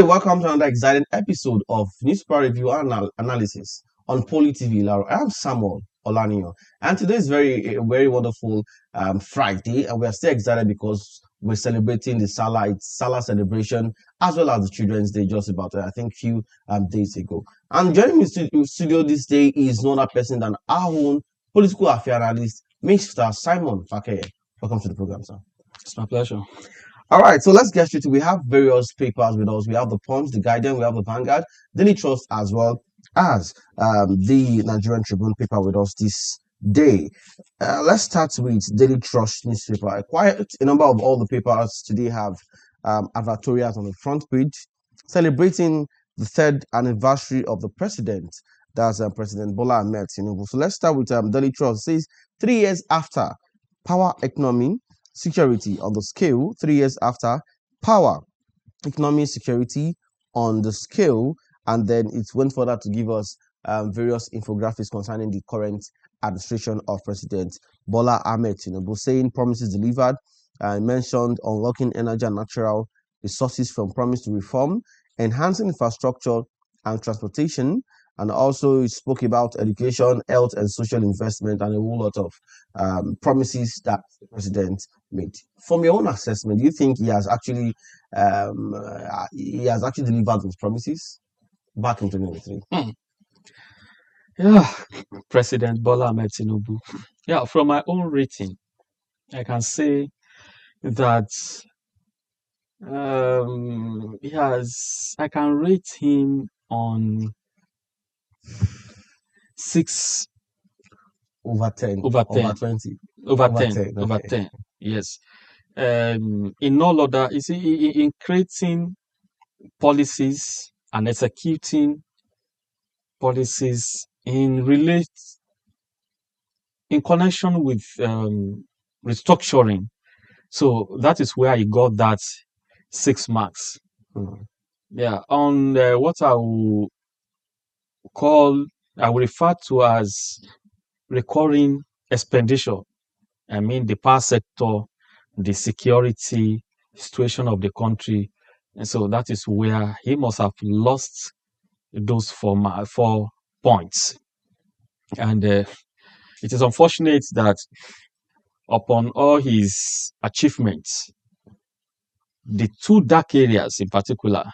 day, welcome to another exciting episode of Newspaper Review and Analysis on Poly TV. I'm Samuel Olanio, and today is a very wonderful Friday, and we are still excited because we're celebrating the Salah. It's Salah celebration as well as the Children's Day just about I think few days ago. And joining me in studio this day is no other person than our own political affairs analyst, Mr. Simon Fakeye. Welcome to the program, sir. It's my pleasure. All right, so let's get straight to it. We have various papers with us. We have the Punch, the Guardian, we have the Vanguard, Daily Trust, as well as the Nigerian Tribune paper with us this day. Let's start with Daily Trust newspaper. Quite a number of all the papers today have advertorials on the front page celebrating the third anniversary of the president. That's President Bola Ahmed Tinubu. So let's start with Daily Trust. It says 3 years after power economy security on the scale, 3 years after power, economy, security on the scale, and then it went further to give us various infographics concerning the current administration of President Bola Ahmed Tinubu, saying promises delivered, mentioned unlocking energy and natural resources from promise to reform, enhancing infrastructure and transportation, and also spoke about education, health, and social investment, and a whole lot of promises that the president made. From your own assessment, do you think he has actually delivered those promises back in 2023? Yeah, President Bola Ahmed Tinubu. Yeah, from my own rating, I can say that I can rate him on 6 over 10, over 10, over 20, over over 10, 10. over Okay. 10. Yes. In all other, you see, in creating policies and executing policies in connection with restructuring. So that is where I got that 6 marks. Yeah, on what I will refer to as recurring expenditure. I mean, the power sector, the security situation of the country. And so that is where he must have lost those 4 points. And it is unfortunate that upon all his achievements, the 2 dark areas in particular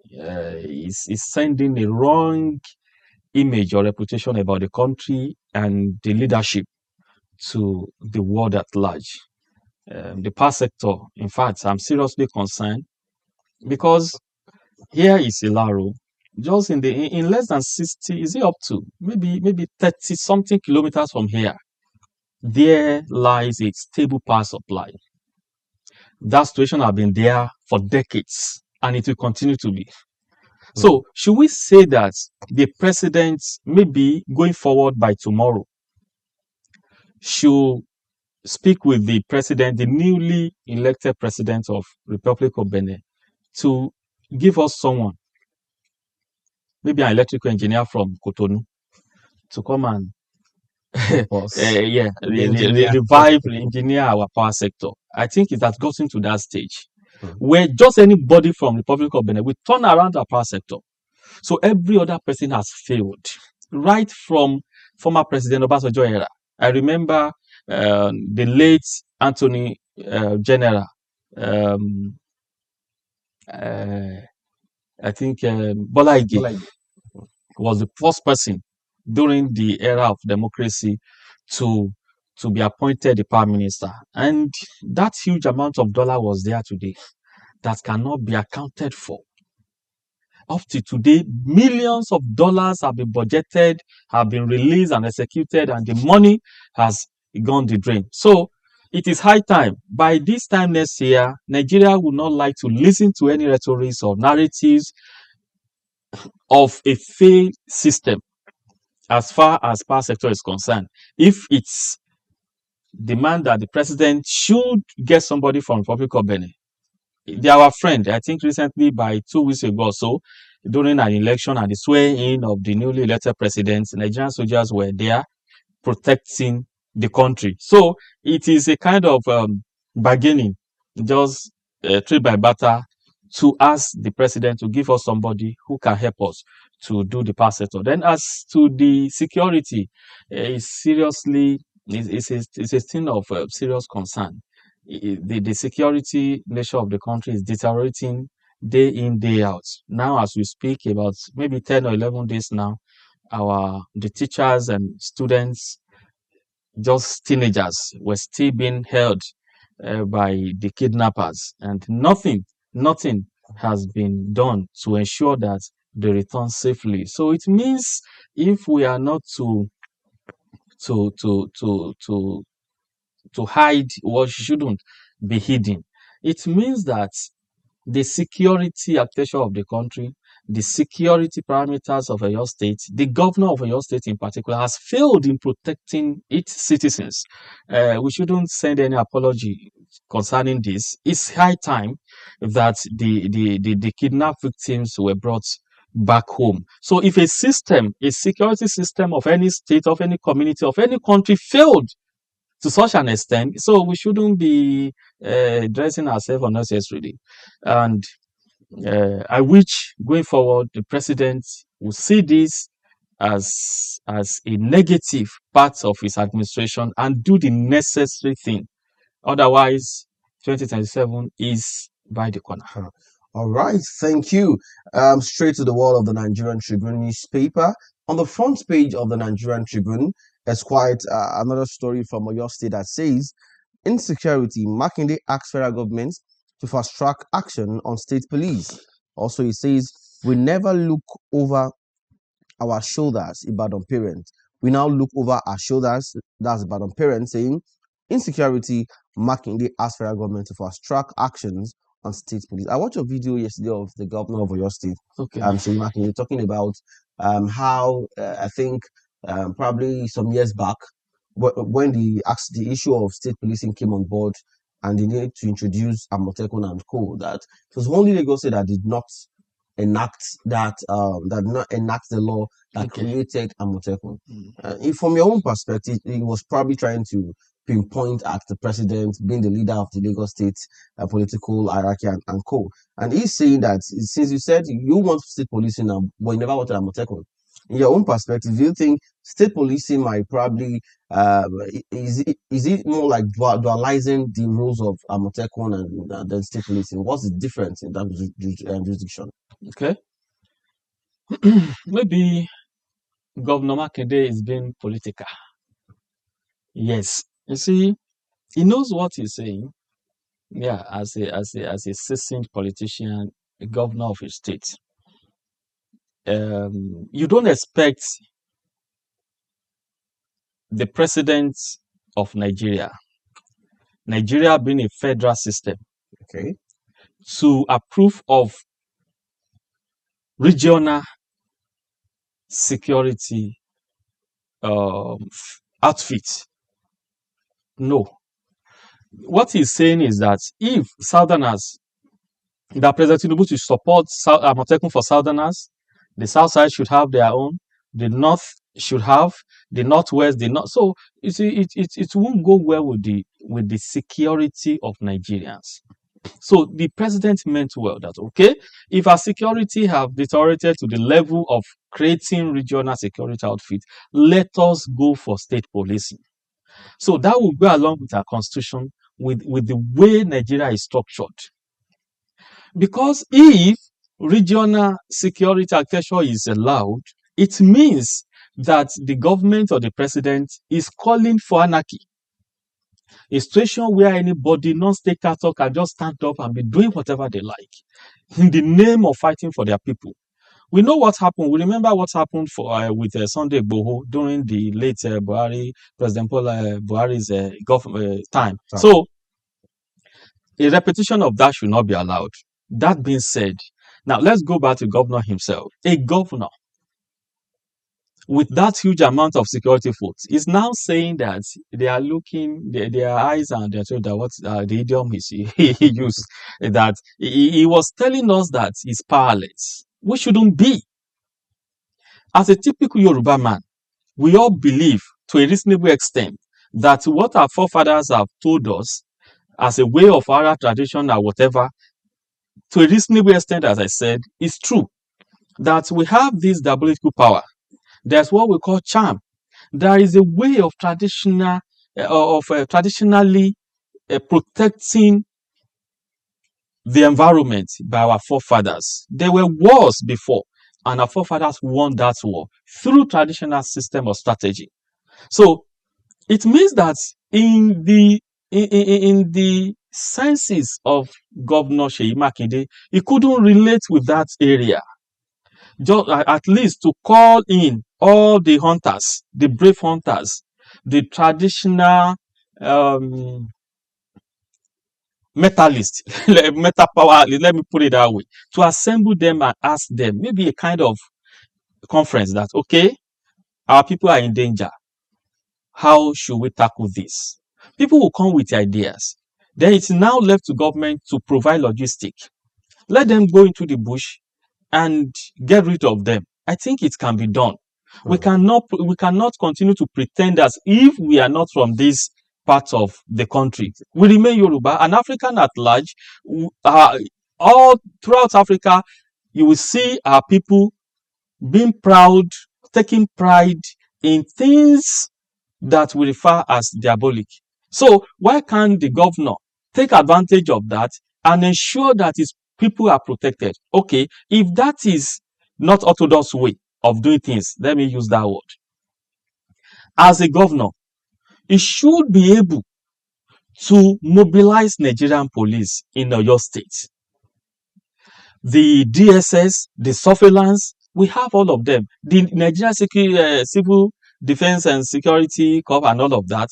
is sending a wrong image or reputation about the country and the leadership to the world at large. The power sector, in fact, I'm seriously concerned because here is Ilaro, just in less than 60, is it up to maybe 30 something kilometers from here, there lies a stable power supply. That situation has been there for decades and it will continue to be. So should we say that the president, maybe going forward by tomorrow, should speak with the president, the newly elected president of Republic of Benin, to give us someone, maybe an electrical engineer from Cotonou, to come and revive, engineer our power sector? I think it has gotten to that stage where just anybody from Republic of Benin will turn around our power sector. So every other person has failed, right from former President Obasanjo era. I remember the late Anthony General. I think Bola Ige was the first person during the era of democracy to be appointed the prime minister, and that huge amount of dollar was there today that cannot be accounted for. Up to today, millions of dollars have been budgeted, have been released and executed, and the money has gone the drain. So it is high time. By this time next year, Nigeria would not like to listen to any rhetoric or narratives of a failed system as far as power sector is concerned. If it's demand that the president should get somebody from Republic of Benin, they are our friend. I think recently, by 2 weeks ago or so, during an election and the swearing-in of the newly elected president, Nigerian soldiers were there protecting the country. So it is a kind of bargaining, just trade by barter to ask the president to give us somebody who can help us to do the pass sector. Then as to the security, it's seriously, it's a thing of serious concern. The security nature of the country is deteriorating day in, day out. Now, as we speak, about maybe 10 or 11 days now, the teachers and students, just teenagers, were still being held by the kidnappers, and nothing has been done to ensure that they return safely. So it means if we are not to to to to to hide what shouldn't be hidden, it means that the security architecture of the country, the security parameters of Oyo State, the governor of Oyo State in particular, has failed in protecting its citizens. We shouldn't send any apology concerning this. It's high time that the kidnapped victims were brought back home. So if a system, a security system of any state, of any community, of any country failed to such an extent, so we shouldn't be dressing ourselves unnecessarily. And I wish going forward the president will see this as a negative part of his administration and do the necessary thing. Otherwise, 2027 is by the corner. All right, thank you. Straight to the wall of the Nigerian Tribune newspaper. On the front page of the Nigerian Tribune, there's quite another story from Oyo State that says, insecurity, Makinde asks federal government to fast-track action on state police. Also, it says, we never look over our shoulders, Ibadan parents. We now look over our shoulders. That's Ibadan parents saying, insecurity, Makinde asks federal government to fast-track actions on state police. I watched a video yesterday of the governor of Oyo State, Seyi Makinde, talking about how I think probably some years back, when the issue of state policing came on board and they needed to introduce Amotekun and co, that it was only Lagos State that did not enact that not enact the law that created Amotekun. From your own perspective, he was probably trying to pinpoint at the president being the leader of the Lagos State political hierarchy and co. And he's saying that since you said you want state policing now, but you never wanted Amotekun. In your own perspective, do you think state policing might probably is it more like dualizing the rules of Amotekun and then state policing? What's the difference in that jurisdiction? Okay. Maybe Governor Makinde is being political. Yes. You see, he knows what he's saying. Yeah, as a seasoned politician, a governor of a state. You don't expect the president of Nigeria being a federal system, to approve of regional security outfit. No. What he's saying is that if Southerners, that President Tinubu should support Amotekun for Southerners, the South side should have their own, the North should have, the Northwest, the North. So you see, it won't go well with the security of Nigerians. So the president meant well that, okay, if our security have deteriorated to the level of creating regional security outfit, let us go for state policing. So that will go along with our constitution, with the way Nigeria is structured. Because if regional security architecture is allowed, it means that the government or the president is calling for anarchy. A situation where anybody, non-state actor, can just stand up and be doing whatever they like in the name of fighting for their people. We know what happened. We remember what happened with Sunday Igboho during the late President Buhari's time. So a repetition of that should not be allowed. That being said, now let's go back to the governor himself. A governor with that huge amount of security force is now saying that they are looking, their eyes and their shoulder, what the idiom he used, that he was telling us that he's powerless. We shouldn't be. As a typical Yoruba man, we all believe to a reasonable extent that what our forefathers have told us as a way of our tradition or whatever, to a reasonable extent, as I said, it's true that we have this diabolical power. There's what we call charm. There is a way of traditionally protecting the environment by our forefathers. There were wars before, and our forefathers won that war through traditional system of strategy. So it means that in the senses of Governor Seyi Makinde, he couldn't relate with that area. Just at least to call in all the hunters, the brave hunters, the traditional metallist, metal power, let me put it that way, to assemble them and ask them, maybe a kind of conference that, okay, our people are in danger. How should we tackle this? People will come with ideas. Then it's now left to government to provide logistics. Let them go into the bush and get rid of them. I think it can be done. We cannot continue to pretend as if we are not from this part of the country. We remain Yoruba and African at large. All throughout Africa, you will see our people being proud, taking pride in things that we refer as diabolic. So why can't the governor take advantage of that and ensure that his people are protected? Okay, if that is not orthodox way of doing things, let me use that word. As a governor, he should be able to mobilize Nigerian police in Oyo State. The DSS, the surveillance, we have all of them. The Nigerian Civil Defense and Security Corps and all of that.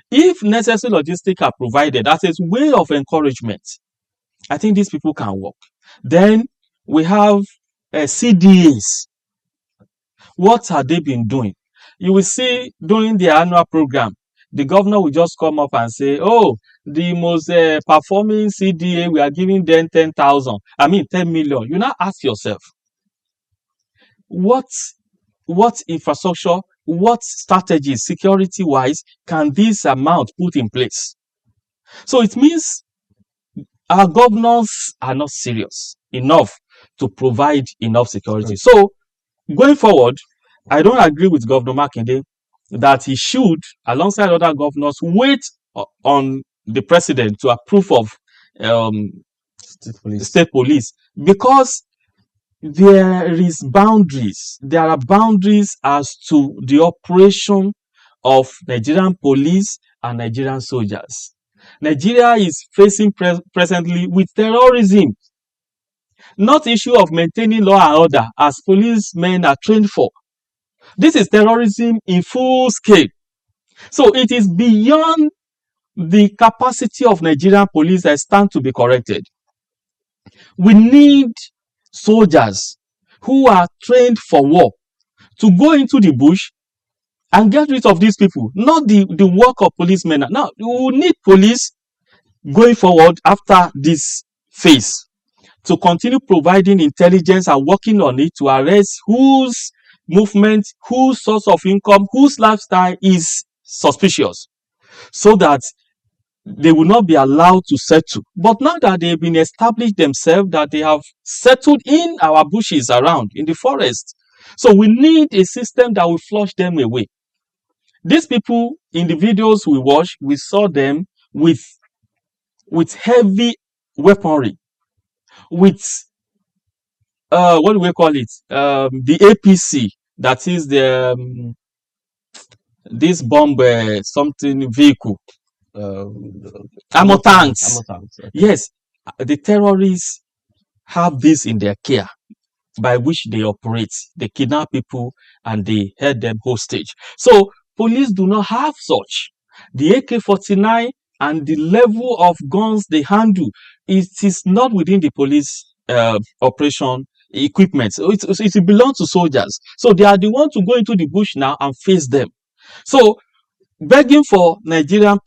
If necessary logistics are provided as a way of encouragement, I think these people can work. Then we have CDAs. What have they been doing? You will see during the annual program, the governor will just come up and say, oh, the most performing CDA, we are giving them 10 million. You now ask yourself, what infrastructure, what strategies, security-wise, can this amount put in place? So it means our governors are not serious enough to provide enough security. So going forward, I don't agree with Governor Makinde that he should, alongside other governors, wait on the president to approve of state police, because there is boundaries. There are boundaries as to the operation of Nigerian police and Nigerian soldiers. Nigeria is facing presently with terrorism, not issue of maintaining law and order as policemen are trained for. This is terrorism in full scale. So it is beyond the capacity of Nigerian police that stand to be corrected. We need soldiers who are trained for war to go into the bush and get rid of these people, not the work of policemen. Now, we need police going forward after this phase to continue providing intelligence and working on it to arrest whose movement, whose source of income, whose lifestyle is suspicious, so that they will not be allowed to settle. But now that they've been established themselves, that they have settled in our bushes around, in the forest, so we need a system that will flush them away. These people, in the videos we watched, we saw them with heavy weaponry, with what do we call it? The APC, that is the this bomb something vehicle, ammo tanks. Okay. Yes, the terrorists have this in their care, by which they operate. They kidnap people and they hold them hostage. So police do not have such. The AK-49 and the level of guns they handle, it is not within the police operation equipment. So it belongs to soldiers. So they are the ones to go into the bush now and face them. So begging for Nigerian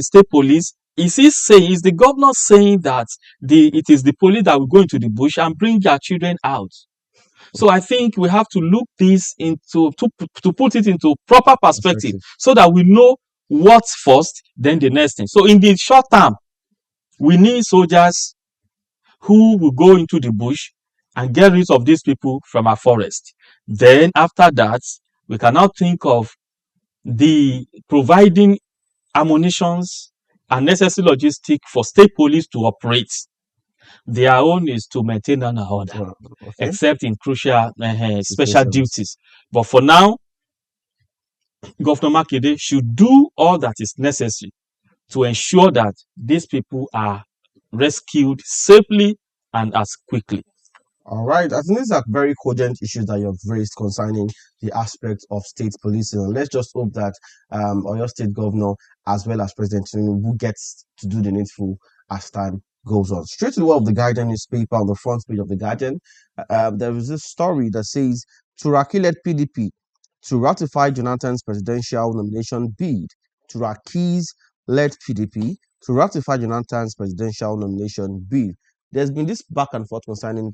state police, is the governor saying that it is the police that will go into the bush and bring their children out? So I think we have to look this into to put it into proper perspective, so that we know what's first, then the next thing. So in the short term, we need soldiers who will go into the bush and get rid of these people from our forest. Then after that, we can now think of the providing ammunitions and necessary logistic for state police to operate. Their own is to maintain an order, Well, okay. except in crucial special Situations. duties. But for now, Governor Makinde should do all that is necessary to ensure that these people are rescued safely and as quickly. All right. I think these are very cogent issues that you've raised concerning the aspect of state policing. And let's just hope that Oyo State Governor, as well as President Tinubu, gets to do the needful as time goes on. Straight to the world of the Guardian newspaper, on the front page of the Guardian, there is this story that says Turaki led PDP to ratify Jonathan's presidential nomination bid. Turaki's led PDP to ratify Jonathan's presidential nomination bid. There's been this back and forth concerning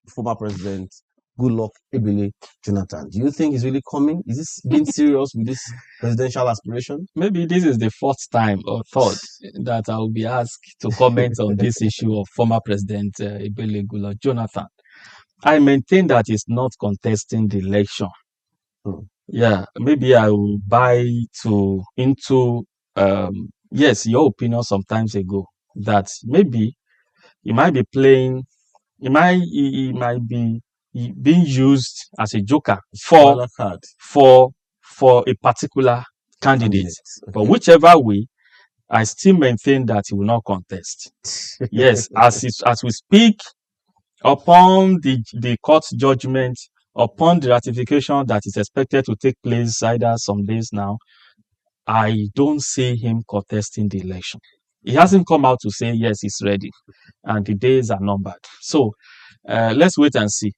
former president Goodluck Ebele Jonathan. Do you think he's really coming? Is this being serious with this presidential aspiration? Maybe this is the fourth time or third that I will be asked to comment on this issue of former President Ebele Goodluck Jonathan. I maintain that he's not contesting the election. Yeah, maybe I will buy into yes, your opinion some times ago that maybe he might be playing, he might be being used as a joker for a particular candidate. But whichever way, I still maintain that he will not contest. Yes, as we speak, upon the court judgment, upon the ratification that is expected to take place either some days now, I don't see him contesting the election. He hasn't come out to say yes, he's ready, and the days are numbered. So let's wait and see.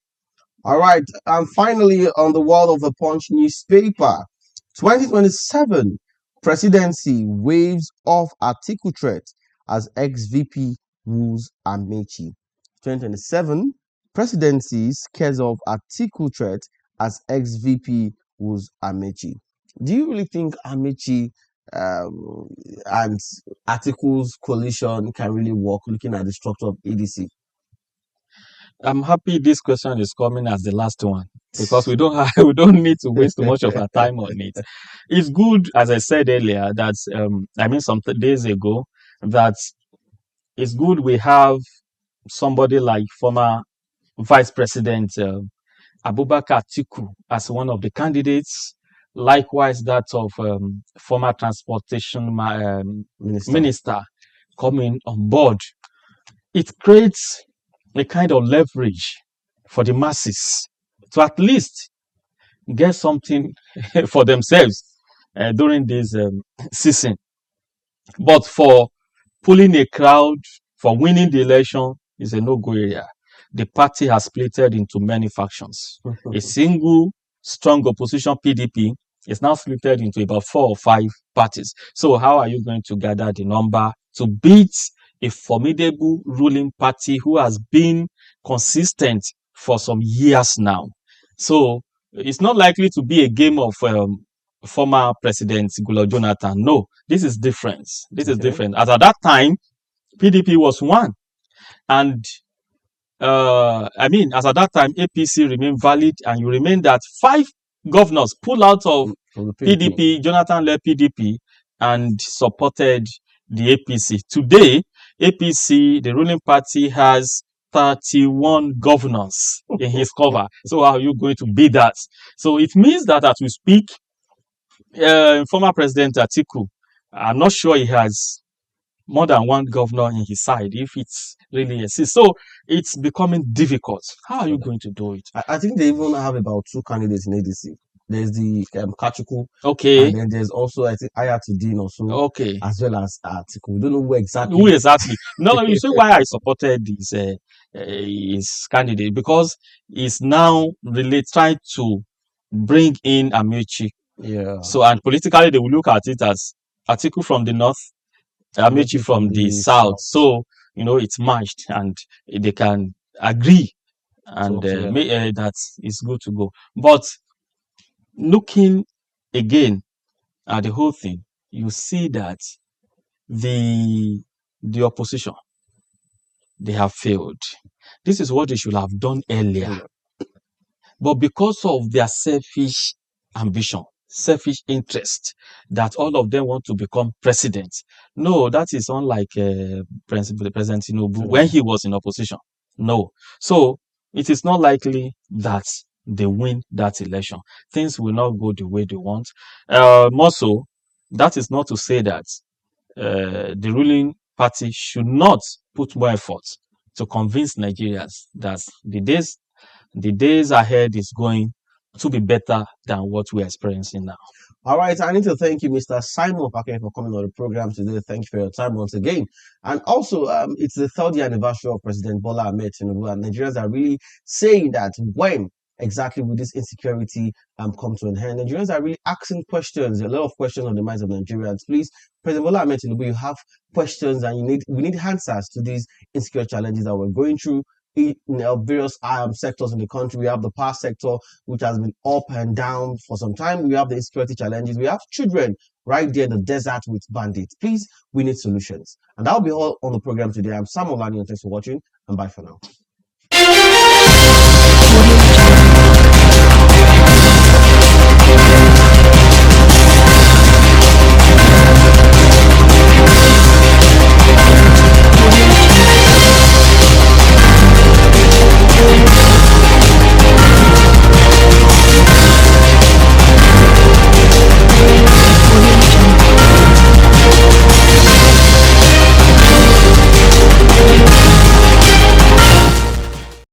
All right, and finally, on the wall of the Punch newspaper, 2027 presidency waves off Atiku threat as ex-VP rules Amechi. 2027 presidency scares off Atiku threat as ex-VP rules Amechi. Do you really think Amechi and Atiku's coalition can really work, looking at the structure of ADC? I'm happy this question is coming as the last one because we don't need to waste too much of our time on it. It's good, as I said earlier, that some days ago, that it's good we have somebody like former Vice President Abubakar Atiku as one of the candidates. Likewise, that of former transportation minister coming on board. It creates a kind of leverage for the masses to at least get something for themselves during this season. But for pulling a crowd, for winning the election is a no-go area. The party has splitted into many factions. A single strong opposition PDP is now splitted into about 4 or 5 parties. So how are you going to gather the number to beat a formidable ruling party who has been consistent for some years now? So it's not likely to be a game of former President Goodluck Jonathan. No, this is different. This is different. As at that time, PDP was one. And as at that time, APC remained valid, and you remain that 5 governors pull out of PDP, Jonathan led PDP, and supported the APC. Today, APC, the ruling party, has 31 governors in his cover. So how are you going to beat that? So it means that as we speak, former President Atiku, I'm not sure he has more than one governor in his side, if it's really exists. So it's becoming difficult. How are you going to do it? I think they even have about 2 candidates in ADC. There's the Kachuku. Okay. And then there's also, I think, Ayatollah also. Okay. As well as Atiku. We don't know who exactly. No, you see why I supported his candidate, because he's now really trying to bring in Amechi. Yeah. So, and politically, they will look at it as Atiku from the north, Amechi from the south. So, it's matched and they can agree and that it's good to go. But looking again at the whole thing, you see that the opposition, they have failed. This is what they should have done earlier. But because of their selfish ambition, selfish interest, that all of them want to become president. No, that is unlike President Tinubu when he was in opposition. No. So it is not likely that they win that election. Things will not go the way they want. More so, that is not to say that the ruling party should not put more effort to convince Nigerians that the days ahead is going to be better than what we're experiencing now. All right, I need to thank you, Mr. Simon Pake, for coming on the program today. Thank you for your time once again. And also, it's the 30th anniversary of President Bola Ahmed Tinubu, and Nigerians are really saying that when exactly will this insecurity come to an end? Nigerians are really asking questions, a lot of questions on the minds of Nigerians. Please, President Bola Ahmed Tinubu, you have questions, and we need answers to these insecure challenges that we're going through in various sectors in the country. We have the power sector, which has been up and down for some time. We have the insecurity challenges. We have children right there in the desert with bandits. Please, we need solutions. And that'll be all on the program today. I'm Sam Olani, and thanks for watching, and bye for now.